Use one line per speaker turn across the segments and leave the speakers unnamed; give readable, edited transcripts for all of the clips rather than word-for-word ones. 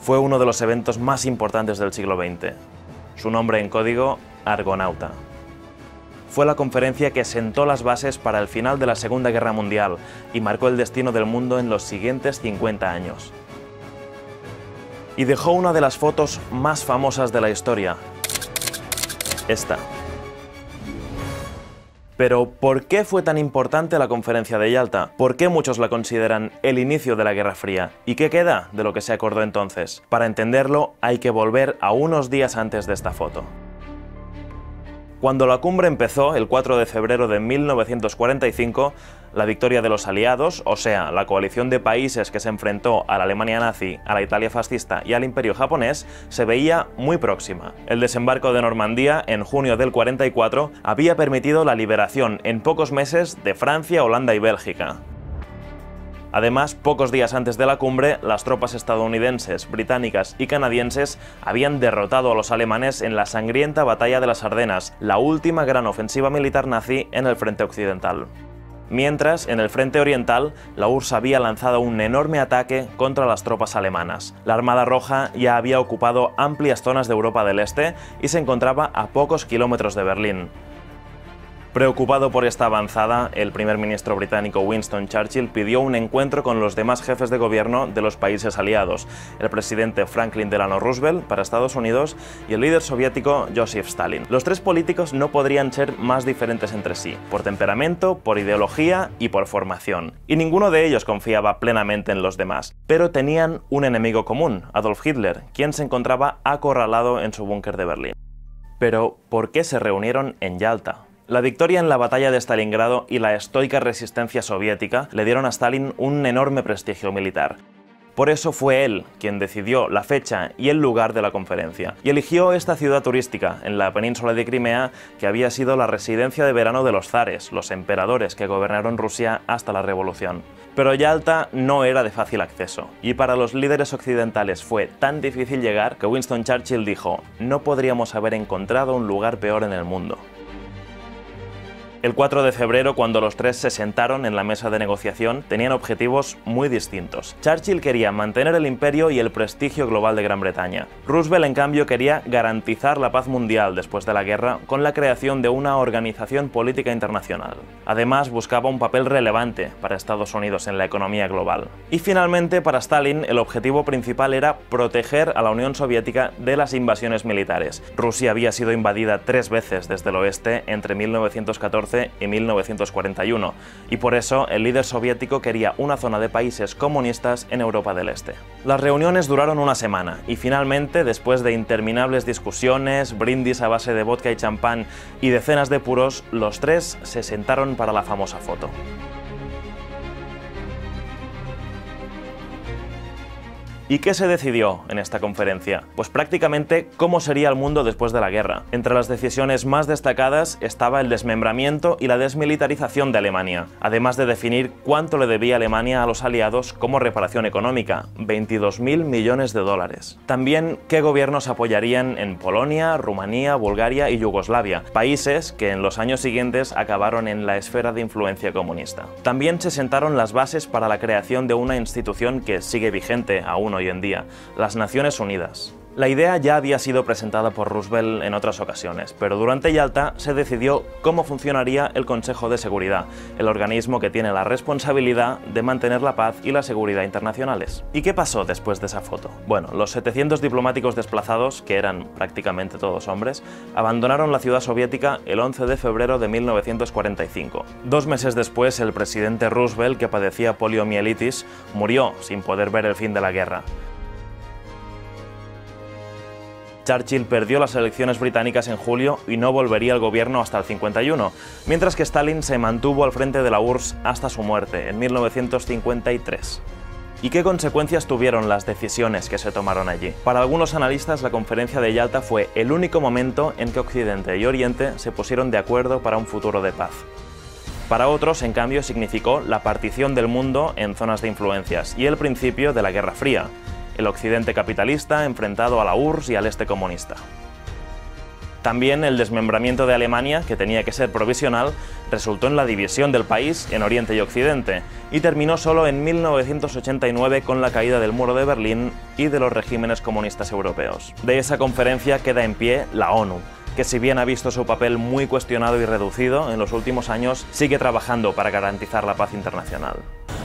fue uno de los eventos más importantes del siglo XX. Su nombre en código, Argonauta. Fue la conferencia que sentó las bases para el final de la Segunda Guerra Mundial y marcó el destino del mundo en los siguientes 50 años. Y dejó una de las fotos más famosas de la historia. Esta. Pero, ¿por qué fue tan importante la conferencia de Yalta? ¿Por qué muchos la consideran el inicio de la Guerra Fría? ¿Y qué queda de lo que se acordó entonces? Para entenderlo, hay que volver a unos días antes de esta foto. Cuando la cumbre empezó, el 4 de febrero de 1945, la victoria de los aliados, o sea, la coalición de países que se enfrentó a la Alemania nazi, a la Italia fascista y al Imperio japonés, se veía muy próxima. El desembarco de Normandía, en junio del 44, había permitido la liberación en pocos meses de Francia, Holanda y Bélgica. Además, pocos días antes de la cumbre, las tropas estadounidenses, británicas y canadienses habían derrotado a los alemanes en la sangrienta Batalla de las Ardenas, la última gran ofensiva militar nazi en el frente occidental. Mientras, en el frente oriental, la URSS había lanzado un enorme ataque contra las tropas alemanas. La Armada Roja ya había ocupado amplias zonas de Europa del Este y se encontraba a pocos kilómetros de Berlín. Preocupado por esta avanzada, el primer ministro británico Winston Churchill pidió un encuentro con los demás jefes de gobierno de los países aliados, el presidente Franklin Delano Roosevelt para Estados Unidos y el líder soviético Joseph Stalin. Los tres políticos no podrían ser más diferentes entre sí, por temperamento, por ideología y por formación. Y ninguno de ellos confiaba plenamente en los demás. Pero tenían un enemigo común, Adolf Hitler, quien se encontraba acorralado en su búnker de Berlín. Pero, ¿por qué se reunieron en Yalta? La victoria en la batalla de Stalingrado y la estoica resistencia soviética le dieron a Stalin un enorme prestigio militar. Por eso fue él quien decidió la fecha y el lugar de la conferencia, y eligió esta ciudad turística en la península de Crimea, que había sido la residencia de verano de los zares, los emperadores que gobernaron Rusia hasta la Revolución. Pero Yalta no era de fácil acceso, y para los líderes occidentales fue tan difícil llegar que Winston Churchill dijo: "No podríamos haber encontrado un lugar peor en el mundo". El 4 de febrero, cuando los tres se sentaron en la mesa de negociación, tenían objetivos muy distintos. Churchill quería mantener el imperio y el prestigio global de Gran Bretaña. Roosevelt, en cambio, quería garantizar la paz mundial después de la guerra con la creación de una organización política internacional. Además, buscaba un papel relevante para Estados Unidos en la economía global. Y finalmente, para Stalin, el objetivo principal era proteger a la Unión Soviética de las invasiones militares. Rusia había sido invadida 3 veces desde el oeste entre 1914 y 1941, y por eso el líder soviético quería una zona de países comunistas en Europa del Este. Las reuniones duraron una semana, y finalmente, después de interminables discusiones, brindis a base de vodka y champán y decenas de puros, los tres se sentaron para la famosa foto. ¿Y qué se decidió en esta conferencia? Pues prácticamente cómo sería el mundo después de la guerra. Entre las decisiones más destacadas estaba el desmembramiento y la desmilitarización de Alemania, además de definir cuánto le debía Alemania a los aliados como reparación económica, 22.000 millones de dólares. También qué gobiernos apoyarían en Polonia, Rumanía, Bulgaria y Yugoslavia, países que en los años siguientes acabaron en la esfera de influencia comunista. También se sentaron las bases para la creación de una institución que sigue vigente aún hoy en día, las Naciones Unidas. La idea ya había sido presentada por Roosevelt en otras ocasiones, pero durante Yalta se decidió cómo funcionaría el Consejo de Seguridad, el organismo que tiene la responsabilidad de mantener la paz y la seguridad internacionales. ¿Y qué pasó después de esa foto? Bueno, los 700 diplomáticos desplazados, que eran prácticamente todos hombres, abandonaron la ciudad soviética el 11 de febrero de 1945. 2 meses después, el presidente Roosevelt, que padecía poliomielitis, murió sin poder ver el fin de la guerra. Churchill perdió las elecciones británicas en julio y no volvería al gobierno hasta el 51, mientras que Stalin se mantuvo al frente de la URSS hasta su muerte, en 1953. ¿Y qué consecuencias tuvieron las decisiones que se tomaron allí? Para algunos analistas, la conferencia de Yalta fue el único momento en que Occidente y Oriente se pusieron de acuerdo para un futuro de paz. Para otros, en cambio, significó la partición del mundo en zonas de influencias y el principio de la Guerra Fría, el Occidente capitalista enfrentado a la URSS y al Este comunista. También el desmembramiento de Alemania, que tenía que ser provisional, resultó en la división del país en Oriente y Occidente, y terminó solo en 1989 con la caída del muro de Berlín y de los regímenes comunistas europeos. De esa conferencia queda en pie la ONU, que si bien ha visto su papel muy cuestionado y reducido en los últimos años, sigue trabajando para garantizar la paz internacional.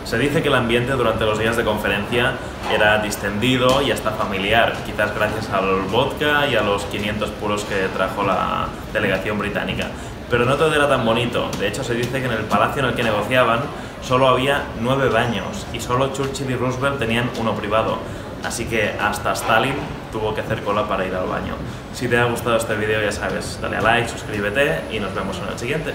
Se dice que el ambiente durante los días de conferencia era distendido y hasta familiar, quizás gracias al vodka y a los 500 puros que trajo la delegación británica. Pero no todo era tan bonito. De hecho, se dice que en el palacio en el que negociaban solo había 9 baños y solo Churchill y Roosevelt tenían uno privado. Así que hasta Stalin tuvo que hacer cola para ir al baño. Si te ha gustado este vídeo, ya sabes, dale a like, suscríbete y nos vemos en el siguiente.